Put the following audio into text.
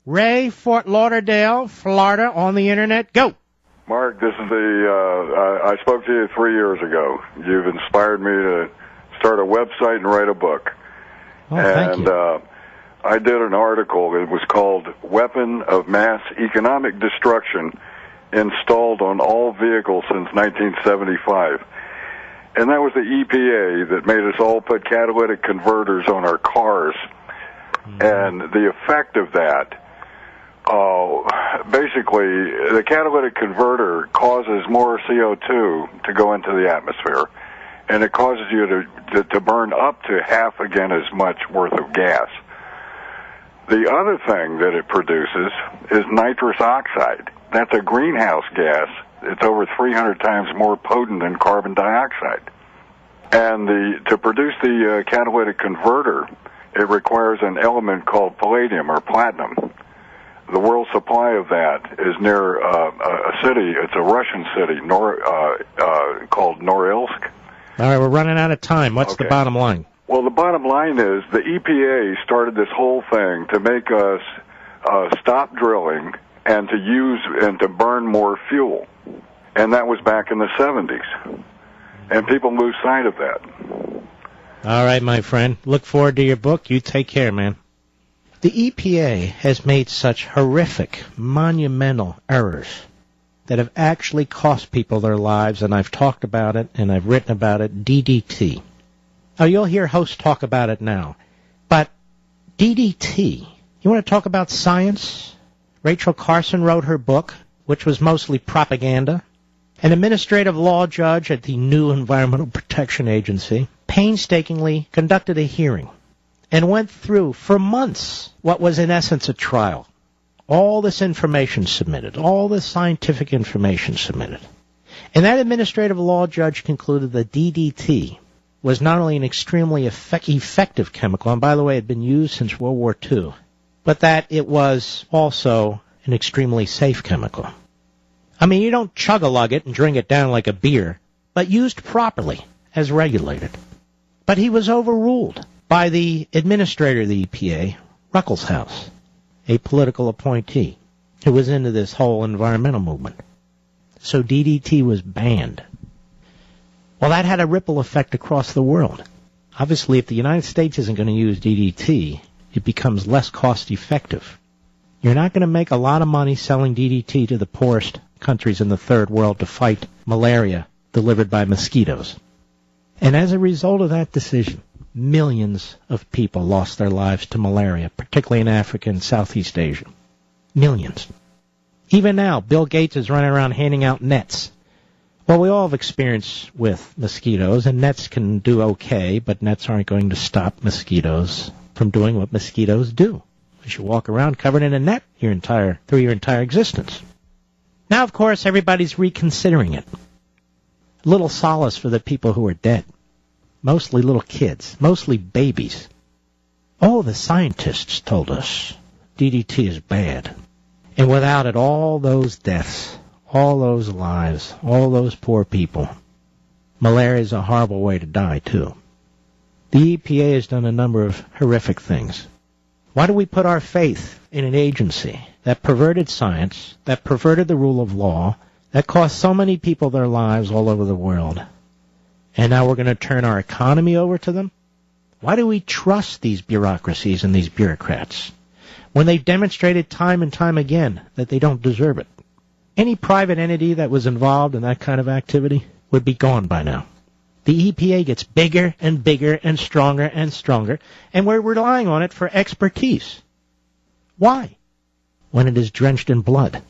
Ray, Fort Lauderdale, Florida, on the Internet. Go. Mark, this is I spoke to you 3 years ago. You've inspired me to start a website and write a book. Oh, thank you. I did an article. It was called Weapon of Mass Economic Destruction Installed on All Vehicles Since 1975. And that was the EPA that made us all put catalytic converters on our cars. Mm-hmm. And the effect of that, basically, the catalytic converter causes more CO2 to go into the atmosphere, and it causes you to burn up to half again as much worth of gas. The other thing that it produces is nitrous oxide. That's a greenhouse gas. It's over 300 times more potent than carbon dioxide. And to produce the catalytic converter, it requires an element called palladium or platinum. The world supply of that is near a city. It's a Russian city called Norilsk. All right, we're running out of time. What's the bottom line? Well, the bottom line is the EPA started this whole thing to make us stop drilling and to use and to burn more fuel. And that was back in the 70s. And people lose sight of that. All right, my friend. Look forward to your book. You take care, man. The EPA has made such horrific, monumental errors that have actually cost people their lives, and I've talked about it and I've written about it, DDT. Now, you'll hear hosts talk about it now, but DDT, you want to talk about science? Rachel Carson wrote her book, which was mostly propaganda. An administrative law judge at the new Environmental Protection Agency painstakingly conducted a hearing and went through for months what was in essence a trial. All this information submitted, all this scientific information submitted. And that administrative law judge concluded that DDT was not only an extremely effective chemical, and by the way, it had been used since World War II, but that it was also an extremely safe chemical. I mean, you don't chug-a-lug it and drink it down like a beer, but used properly, as regulated. But he was overruled by the administrator of the EPA, Ruckelshaus, a political appointee who was into this whole environmental movement. So DDT was banned. Well, that had a ripple effect across the world. Obviously, if the United States isn't going to use DDT, it becomes less cost-effective. You're not going to make a lot of money selling DDT to the poorest countries in the third world to fight malaria delivered by mosquitoes. And as a result of that decision, millions of people lost their lives to malaria, particularly in Africa and Southeast Asia. Millions. Even now, Bill Gates is running around handing out nets. Well, we all have experience with mosquitoes, and nets can do okay, but nets aren't going to stop mosquitoes from doing what mosquitoes do. You should walk around covered in a net through your entire existence. Now, of course, everybody's reconsidering it. Little solace for the people who are dead. Mostly little kids, mostly babies. Oh, the scientists told us DDT is bad. And without it, all those deaths, all those lives, all those poor people. Malaria is a horrible way to die, too. The EPA has done a number of horrific things. Why do we put our faith in an agency that perverted science, that perverted the rule of law, that cost so many people their lives all over the world? And now we're going to turn our economy over to them? Why do we trust these bureaucracies and these bureaucrats when they've demonstrated time and time again that they don't deserve it? Any private entity that was involved in that kind of activity would be gone by now. The EPA gets bigger and bigger and stronger, and we're relying on it for expertise. Why? When it is drenched in blood.